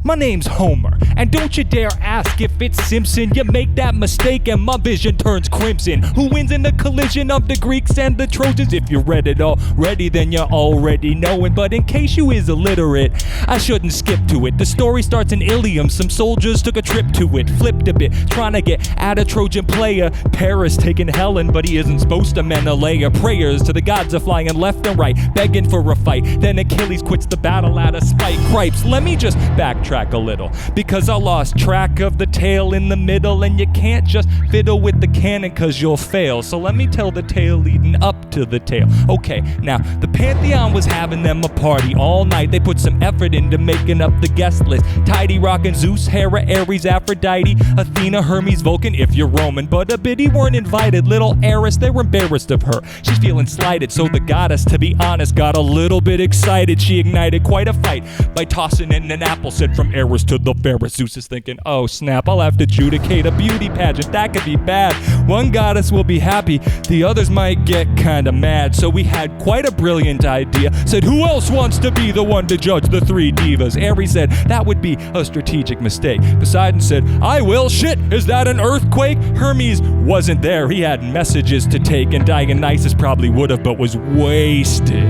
My name's Homer, and don't you dare ask if it's Simpson. You make that mistake and my vision turns crimson. Who wins in the collision of the Greeks and the Trojans? If you read it already, then you already know it. But in case you is illiterate, I shouldn't skip to it. The story starts in Ilium. Some soldiers took a trip to it, flipped a bit, trying to get at a Trojan player. Paris taking Helen, but he isn't supposed to Menelaus. Prayers to the gods are flying left and right, begging for a fight. Then Achilles quits the battle out of spite. Cripes, let me just backtrack a little, because I lost track of the tale in the middle, and you can't just fiddle with the canon cause you'll fail. So let me tell the tale leading up to the tale. Okay, now the Pantheon was having them a party all night. They put some effort into making up the guest list. Tidy rockin' Zeus, Hera, Ares, Aphrodite, Athena, Hermes, Vulcan if you're Roman. But a biddy weren't invited. Little Eris, they were embarrassed of her. She's feeling slighted, so the goddess, to be honest, got a little bit excited. She ignited quite a fight by tossing in an apple, said from Eris to the fairest. Zeus is thinking, oh snap, I'll have to adjudicate a beauty pageant. That could be bad. One goddess will be happy, the others might get kinda mad. So we had quite a brilliant idea. Said, who else wants to be the one to judge the three divas? Ares said, that would be a strategic mistake. Poseidon said, I will. Shit, is that an earthquake? Hermes wasn't there, he had messages to take, and Dionysus probably would have, but was wasted.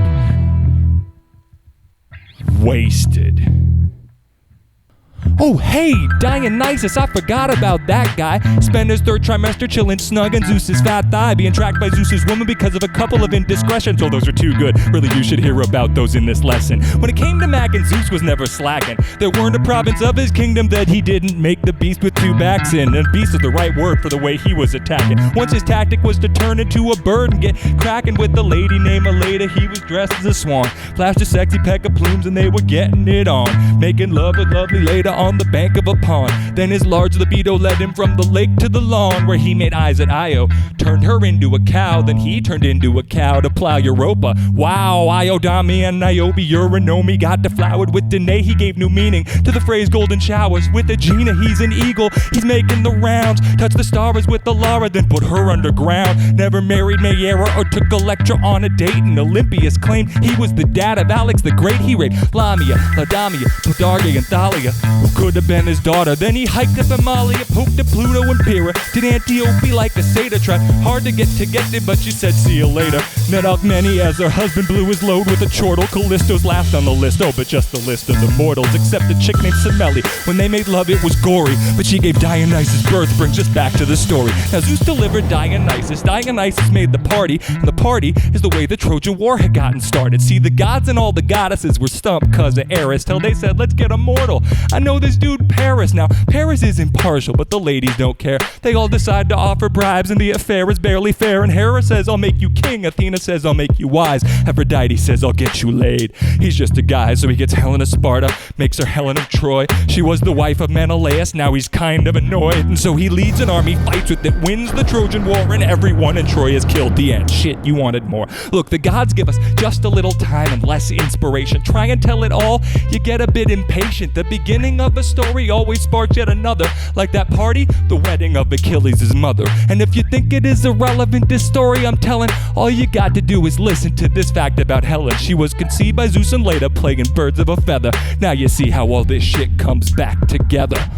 Oh hey, Dionysus, I forgot about that guy. Spent his third trimester chilling snug in Zeus's fat thigh, being tracked by Zeus's woman because of a couple of indiscretions. Oh, those are too good. Really, you should hear about those in this lesson. When it came to macking, Zeus was never slacking. There weren't a province of his kingdom that he didn't make the beast with two backs in. And beast is the right word for the way he was attacking. Once his tactic was to turn into a bird and get cracking with a lady named Aleda. He was dressed as a swan, flashed a sexy peck of plumes, and they were getting it on, making love with lovely Leda on the bank of a pond. Then his large libido led him from the lake to the lawn, where he made eyes at Io, turned her into a cow. Then he turned into a cow to plow Europa. Wow, Io, Dami, and Niobe, Eurynome got deflowered with Danae. He gave new meaning to the phrase golden showers. With Aegina, he's an eagle, he's making the rounds. Touched the stars with Alara, then put her underground. Never married Mayera or took Electra on a date, and Olympias claimed he was the dad of Alex the Great. He raped Lamia, Laodamia, Podarge, and Thalia, who could have been his daughter. Then he hiked up Amalia, poked at Pluto and Pyrrha. Did Antiope like a satyr, tried hard to get it, but she said see you later. Met Alcmene as her husband blew his load with a chortle. Callisto's last on the list, oh, but just the list of the mortals, except a chick named Semele. When they made love, it was gory, but she gave Dionysus birth. Brings us back to the story. Now Zeus delivered Dionysus. Dionysus made the party, and the party is the way the Trojan War had gotten started. See, the gods and all the goddesses were stumped cause of Eris, till they said, let's get a mortal. I know this dude Paris. Now, Paris is impartial, but the ladies don't care. They all decide to offer bribes, and the affair is barely fair. And Hera says, I'll make you king. Athena says, I'll make you wise. Aphrodite says, I'll get you laid. He's just a guy, so he gets Helen of Sparta, makes her Helen of Troy. She was the wife of Menelaus, now he's kind of annoyed. And so he leads an army, fights with it, wins the Trojan War, and everyone in Troy is killed. The end. Shit, you wanted more. Look, the gods give us just a little time and less inspiration. Try and tell it all, you get a bit impatient. The beginning of a story always sparks yet another. Like that party, the wedding of Achilles' mother. And if you think it is irrelevant, this story I'm telling, all you got to do is listen to this fact about Helen. She was conceived by Zeus and Leda, plaguing birds of a feather. Now you see how all this shit comes back together.